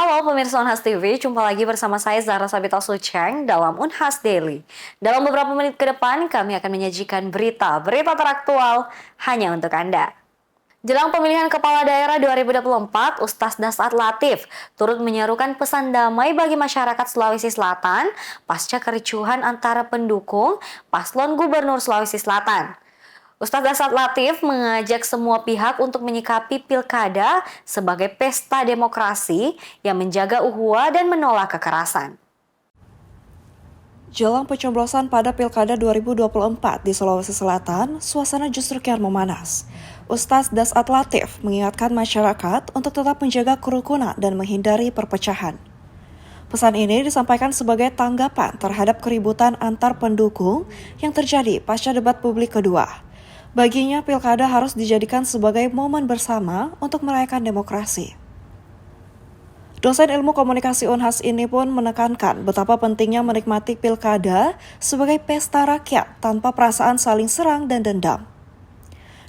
Halo pemirsa Unhas TV, jumpa lagi bersama saya Zahra Sabita Sucheng dalam Unhas Daily. Dalam beberapa menit ke depan, kami akan menyajikan berita teraktual hanya untuk Anda. Jelang pemilihan kepala daerah 2024, Ustaz Dasat Latif turut menyerukan pesan damai bagi masyarakat Sulawesi Selatan pasca kericuhan antara pendukung paslon Gubernur Sulawesi Selatan. Ustaz Dasat Latif mengajak semua pihak untuk menyikapi pilkada sebagai pesta demokrasi yang menjaga ukhuwah dan menolak kekerasan. Jelang pencoblosan pada Pilkada 2024 di Sulawesi Selatan, suasana justru kian memanas. Ustaz Dasat Latif mengingatkan masyarakat untuk tetap menjaga kerukunan dan menghindari perpecahan. Pesan ini disampaikan sebagai tanggapan terhadap keributan antar pendukung yang terjadi pasca debat publik kedua. Baginya, pilkada harus dijadikan sebagai momen bersama untuk merayakan demokrasi. Dosen ilmu komunikasi Unhas ini pun menekankan betapa pentingnya menikmati pilkada sebagai pesta rakyat tanpa perasaan saling serang dan dendam.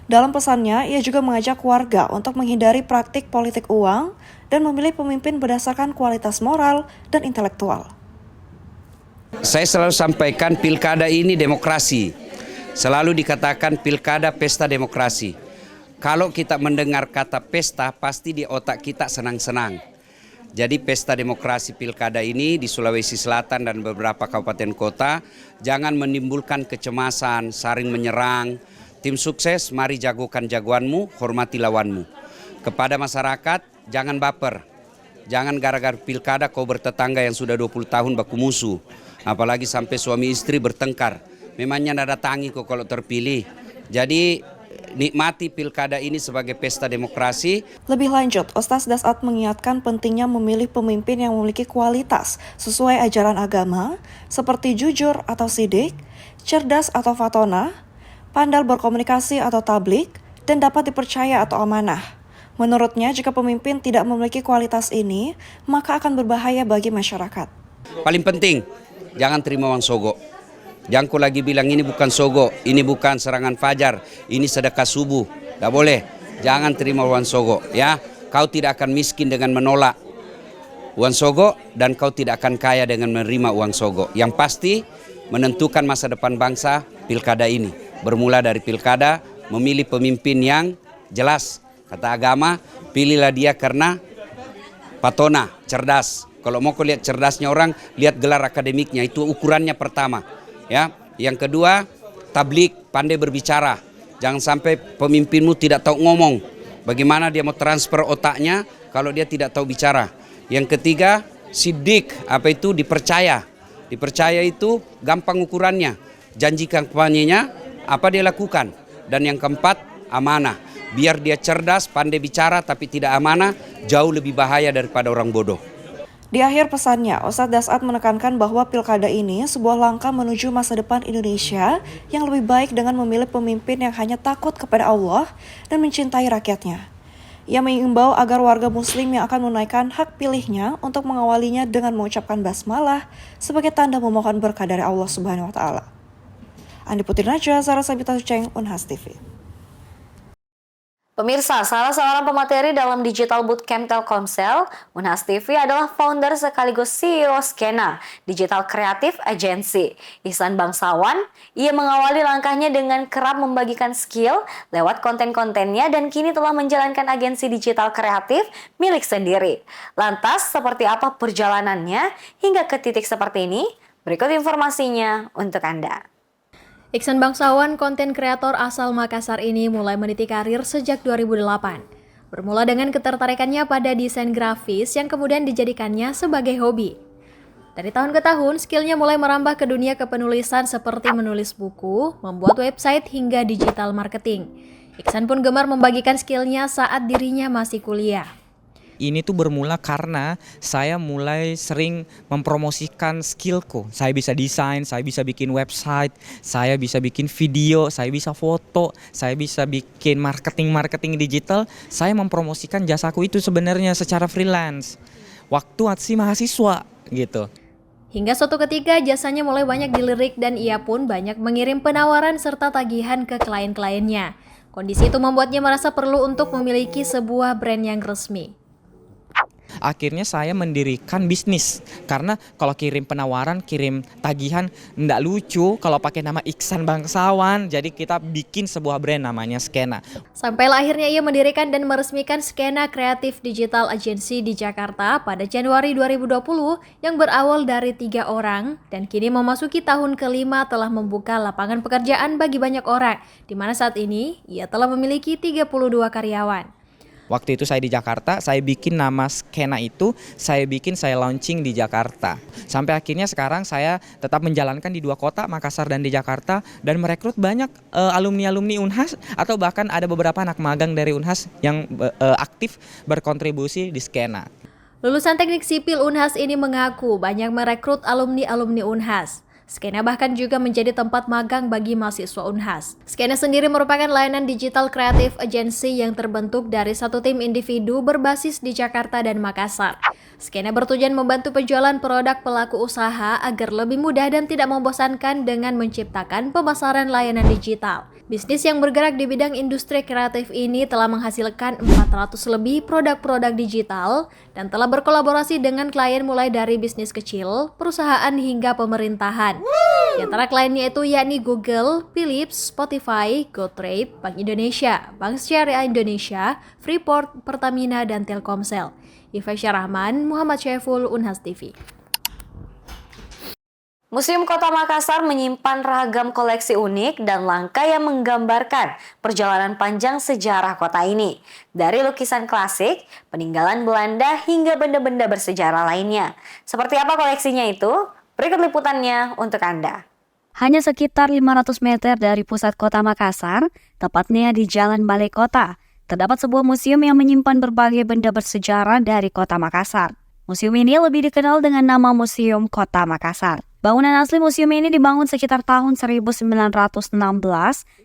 Dalam pesannya, ia juga mengajak warga untuk menghindari praktik politik uang dan memilih pemimpin berdasarkan kualitas moral dan intelektual. Saya selalu sampaikan pilkada ini demokrasi. Selalu dikatakan pilkada pesta demokrasi. Kalau kita mendengar kata pesta, pasti di otak kita senang-senang. Jadi pesta demokrasi pilkada ini di Sulawesi Selatan dan beberapa kabupaten kota jangan menimbulkan kecemasan, saling menyerang. Tim sukses, mari jagokan jagoanmu, hormati lawanmu. Kepada masyarakat, jangan baper. Jangan gara-gara pilkada kau bertetangga yang sudah 20 tahun baku musuh. Apalagi sampai suami istri bertengkar. Memangnya nada datangi kok kalau terpilih. Jadi nikmati pilkada ini sebagai pesta demokrasi. Lebih lanjut, Ustaz Dasat mengingatkan pentingnya memilih pemimpin yang memiliki kualitas sesuai ajaran agama, seperti jujur atau sidik, cerdas atau fatona, pandai berkomunikasi atau tablik, dan dapat dipercaya atau amanah. Menurutnya, jika pemimpin tidak memiliki kualitas ini, maka akan berbahaya bagi masyarakat. Paling penting, jangan terima uang sogok. Jangan kau lagi bilang ini bukan sogok, ini bukan serangan fajar, ini sedekah subuh. Tidak boleh, jangan terima uang sogok. Ya, kau tidak akan miskin dengan menolak uang sogok dan kau tidak akan kaya dengan menerima uang sogok. Yang pasti menentukan masa depan bangsa pilkada ini. Bermula dari pilkada, memilih pemimpin yang jelas. Kata agama, pilihlah dia karena patona, cerdas. Kalau mau kau lihat cerdasnya orang, lihat gelar akademiknya, itu ukurannya pertama. Ya, yang kedua, tablik, pandai berbicara. Jangan sampai pemimpinmu tidak tahu ngomong. Bagaimana dia mau transfer otaknya kalau dia tidak tahu bicara. Yang ketiga, sidik, apa itu dipercaya. Dipercaya itu gampang ukurannya. Janji kampanyenya, apa dia lakukan. Dan yang keempat, amanah. Biar dia cerdas, pandai bicara tapi tidak amanah, jauh lebih bahaya daripada orang bodoh. Di akhir pesannya, Ustaz Dasat menekankan bahwa pilkada ini sebuah langkah menuju masa depan Indonesia yang lebih baik dengan memilih pemimpin yang hanya takut kepada Allah dan mencintai rakyatnya. Ia mengimbau agar warga muslim yang akan menunaikan hak pilihnya untuk mengawalinya dengan mengucapkan basmalah sebagai tanda memohon berkah dari Allah Subhanahu wa taala. Andi Putri Najwa, Zahra Sabita Sucheng, Unhas TV. Pemirsa, salah seorang pemateri dalam Digital Bootcamp Telkomsel, Unhas TV adalah founder sekaligus CEO Skena, Digital Creative Agency. Ihsan Bangsawan, ia mengawali langkahnya dengan kerap membagikan skill lewat konten-kontennya dan kini telah menjalankan agensi digital kreatif milik sendiri. Lantas, seperti apa perjalanannya hingga ke titik seperti ini? Berikut informasinya untuk Anda. Ihsan Bangsawan, konten kreator asal Makassar ini mulai meniti karir sejak 2008. Bermula dengan ketertarikannya pada desain grafis yang kemudian dijadikannya sebagai hobi. Dari tahun ke tahun, skillnya mulai merambah ke dunia kepenulisan seperti menulis buku, membuat website hingga digital marketing. Ihsan pun gemar membagikan skillnya saat dirinya masih kuliah. Ini tuh bermula karena saya mulai sering mempromosikan skillku. Saya bisa desain, saya bisa bikin website, saya bisa bikin video, saya bisa foto, saya bisa bikin marketing digital. Saya mempromosikan jasaku itu sebenarnya secara freelance. Waktu masih mahasiswa gitu. Hingga suatu ketika jasanya mulai banyak dilirik dan ia pun banyak mengirim penawaran serta tagihan ke klien-kliennya. Kondisi itu membuatnya merasa perlu untuk memiliki sebuah brand yang resmi. Akhirnya saya mendirikan bisnis. Karena kalau kirim penawaran, kirim tagihan, nggak lucu kalau pakai nama Iksan Bangsawan. Jadi kita bikin sebuah brand namanya Skena. Sampailah akhirnya ia mendirikan dan meresmikan Skena Kreatif Digital Agency di Jakarta pada Januari 2020 yang berawal dari 3 orang dan kini memasuki tahun kelima telah membuka lapangan pekerjaan bagi banyak orang, di mana saat ini ia telah memiliki 32 karyawan. Waktu itu saya di Jakarta, saya bikin nama Skena itu, saya launching di Jakarta. Sampai akhirnya sekarang saya tetap menjalankan di 2 kota, Makassar dan di Jakarta, dan merekrut banyak alumni-alumni Unhas atau bahkan ada beberapa anak magang dari Unhas yang aktif berkontribusi di Skena. Lulusan Teknik Sipil Unhas ini mengaku banyak merekrut alumni-alumni Unhas. Skena bahkan juga menjadi tempat magang bagi mahasiswa Unhas. Skena sendiri merupakan layanan digital kreatif agency yang terbentuk dari satu tim individu berbasis di Jakarta dan Makassar. Skena bertujuan membantu penjualan produk pelaku usaha agar lebih mudah dan tidak membosankan dengan menciptakan pemasaran layanan digital. Bisnis yang bergerak di bidang industri kreatif ini telah menghasilkan 400 lebih produk-produk digital dan telah berkolaborasi dengan klien mulai dari bisnis kecil, perusahaan hingga pemerintahan. Di antara kliennya itu yakni Google, Philips, Spotify, GoTrade, Bank Indonesia, Bank Syariah Indonesia, Freeport, Pertamina, dan Telkomsel. Ifaisyah Rahman, Muhammad Syaiful, Unhas TV. Museum Kota Makassar menyimpan ragam koleksi unik dan langka yang menggambarkan perjalanan panjang sejarah kota ini. Dari lukisan klasik, peninggalan Belanda hingga benda-benda bersejarah lainnya. Seperti apa koleksinya itu? Berikut liputannya untuk Anda. Hanya sekitar 500 meter dari pusat kota Makassar, tepatnya di Jalan Balai Kota, terdapat sebuah museum yang menyimpan berbagai benda bersejarah dari kota Makassar. Museum ini lebih dikenal dengan nama Museum Kota Makassar. Bangunan asli museum ini dibangun sekitar tahun 1916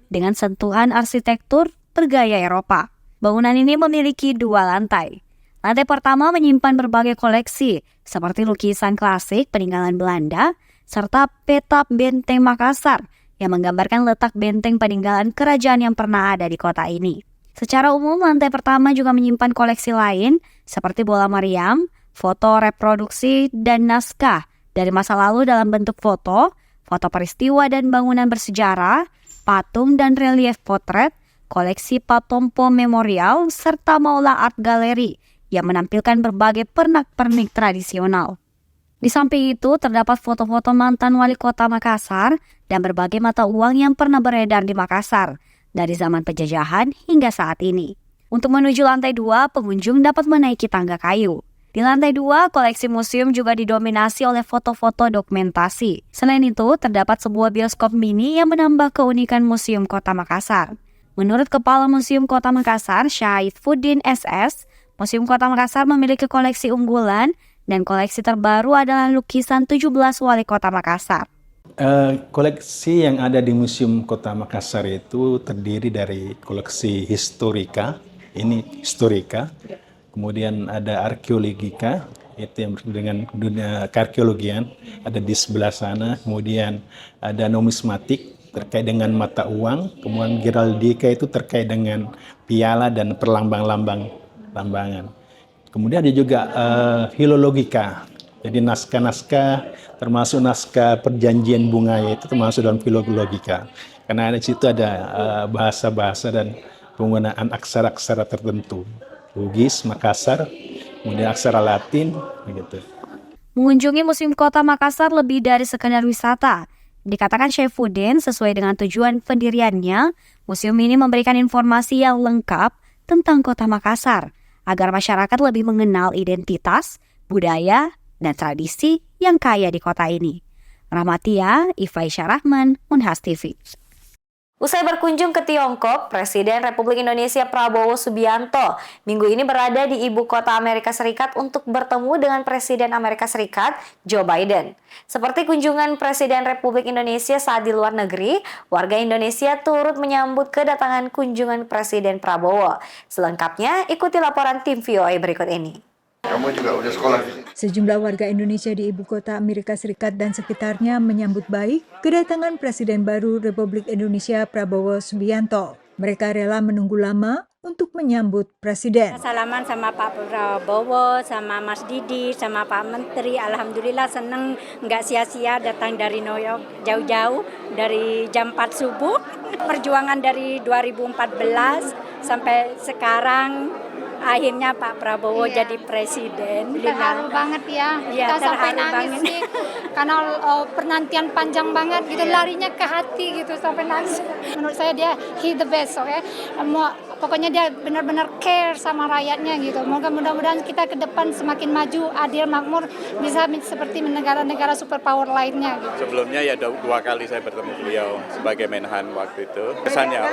dengan sentuhan arsitektur bergaya Eropa. Bangunan ini memiliki 2 lantai. Lantai pertama menyimpan berbagai koleksi seperti lukisan klasik peninggalan Belanda serta peta benteng Makassar yang menggambarkan letak benteng peninggalan kerajaan yang pernah ada di kota ini. Secara umum, lantai pertama juga menyimpan koleksi lain seperti bola meriam, foto reproduksi, dan naskah dari masa lalu dalam bentuk foto, foto peristiwa dan bangunan bersejarah, patung dan relief potret, koleksi Patompo Memorial, serta Maula Art Gallery yang menampilkan berbagai pernak-pernik tradisional. Di samping itu, terdapat foto-foto mantan wali kota Makassar dan berbagai mata uang yang pernah beredar di Makassar, dari zaman penjajahan hingga saat ini. Untuk menuju lantai 2, pengunjung dapat menaiki tangga kayu. Di lantai 2, koleksi museum juga didominasi oleh foto-foto dokumentasi. Selain itu, terdapat sebuah bioskop mini yang menambah keunikan Museum Kota Makassar. Menurut Kepala Museum Kota Makassar, Syaifuddin SS, Museum Kota Makassar memiliki koleksi unggulan dan koleksi terbaru adalah lukisan 17 wali kota Makassar. Koleksi yang ada di Museum Kota Makassar itu terdiri dari koleksi historika, ini historika. Kemudian ada arkeologika, itu yang dengan dunia kearkeologian, ada di sebelah sana. Kemudian ada numismatik terkait dengan mata uang. Kemudian geraldika itu terkait dengan piala dan perlambang-lambangan. Kemudian ada juga filologika, jadi naskah-naskah termasuk naskah perjanjian bunga itu termasuk dalam filologika. Karena di situ ada bahasa-bahasa dan penggunaan aksara-aksara tertentu. Bugis, Makassar, kemudian aksara Latin, begitu. Mengunjungi Museum Kota Makassar lebih dari sekedar wisata. Dikatakan Syaifuddin, sesuai dengan tujuan pendiriannya, museum ini memberikan informasi yang lengkap tentang Kota Makassar, agar masyarakat lebih mengenal identitas, budaya, dan tradisi yang kaya di kota ini. Rahmatia, Ifaisyah Rahman, Unhas TV. Usai berkunjung ke Tiongkok, Presiden Republik Indonesia Prabowo Subianto minggu ini berada di ibu kota Amerika Serikat untuk bertemu dengan Presiden Amerika Serikat Joe Biden. Seperti kunjungan Presiden Republik Indonesia saat di luar negeri, warga Indonesia turut menyambut kedatangan kunjungan Presiden Prabowo. Selengkapnya ikuti laporan tim VOA berikut ini. Kamu juga udah sekolah di sini. Sejumlah warga Indonesia di ibu kota Amerika Serikat dan sekitarnya menyambut baik kedatangan Presiden baru Republik Indonesia Prabowo Subianto. Mereka rela menunggu lama untuk menyambut Presiden. Salaman sama Pak Prabowo, sama Mas Didi, sama Pak Menteri. Alhamdulillah seneng, nggak sia-sia datang dari New York jauh-jauh, dari jam 4 subuh. Perjuangan dari 2014 sampai sekarang, akhirnya Pak Prabowo jadi presiden. Terharu banget ya, Iya, kita sampai terharu nangis banget. nih. Karena penantian panjang banget gitu, larinya ke hati gitu sampai nangis. Menurut saya dia the best, oke. Pokoknya dia benar-benar care sama rakyatnya gitu. Mudah-mudahan kita ke depan semakin maju, adil, makmur, bisa seperti negara-negara superpower lainnya gitu. Sebelumnya ya 2 kali saya bertemu beliau sebagai Menhan waktu itu. Kesannya,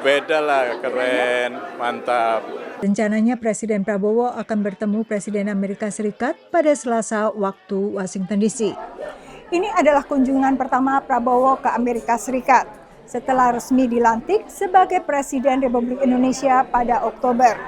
beda lah, keren, mantap. Rencananya Presiden Prabowo akan bertemu Presiden Amerika Serikat pada Selasa waktu Washington DC. Ini adalah kunjungan pertama Prabowo ke Amerika Serikat setelah resmi dilantik sebagai Presiden Republik Indonesia pada Oktober.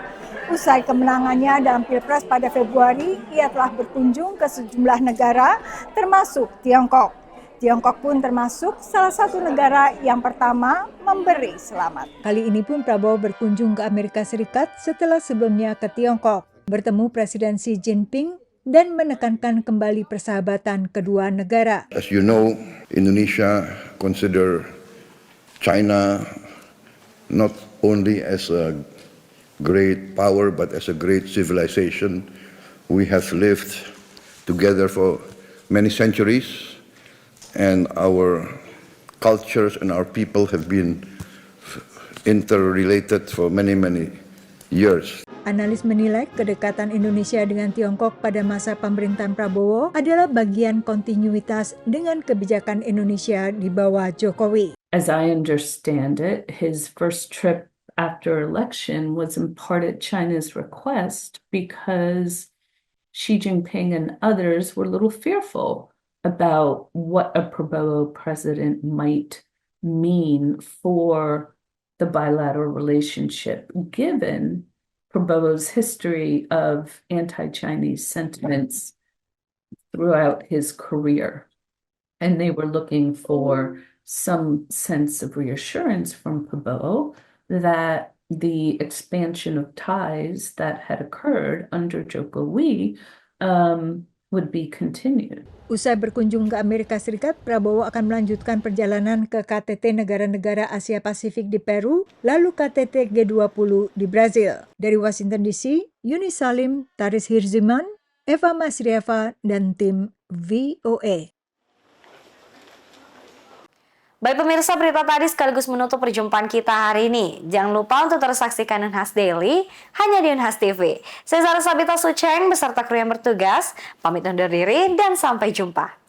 Usai kemenangannya dalam Pilpres pada Februari, ia telah berkunjung ke sejumlah negara termasuk Tiongkok. Tiongkok pun termasuk salah satu negara yang pertama memberi selamat. Kali ini pun Prabowo berkunjung ke Amerika Serikat setelah sebelumnya ke Tiongkok, bertemu Presiden Xi Jinping dan menekankan kembali persahabatan kedua negara. As you know, Indonesia consider China not only as a great power but as a great civilization. We have lived together for many centuries, and our cultures and our people have been interrelated for many years. Analis menilai kedekatan Indonesia dengan Tiongkok pada masa pemerintahan Prabowo adalah bagian kontinuitas dengan kebijakan Indonesia di bawah Jokowi. As I understand it, his first trip after election was in part at China's request because Xi Jinping and others were a little fearful about what a Prabowo president might mean for the bilateral relationship, given Prabowo's history of anti-Chinese sentiments throughout his career. And they were looking for some sense of reassurance from Prabowo that the expansion of ties that had occurred under Jokowi would be continued. Usai berkunjung ke Amerika Serikat, Prabowo akan melanjutkan perjalanan ke KTT negara-negara Asia Pasifik di Peru, lalu KTT G20 di Brazil. Dari Washington DC, Yuni Salim, Taris Hirziman, Eva Masrieva, dan tim VOA. Baik pemirsa, berita tadi sekaligus menutup perjumpaan kita hari ini. Jangan lupa untuk terus saksikan Unhas Daily hanya di Unhas TV. Saya Zara Sabita Sucheng beserta kru yang bertugas, pamit undur diri dan sampai jumpa.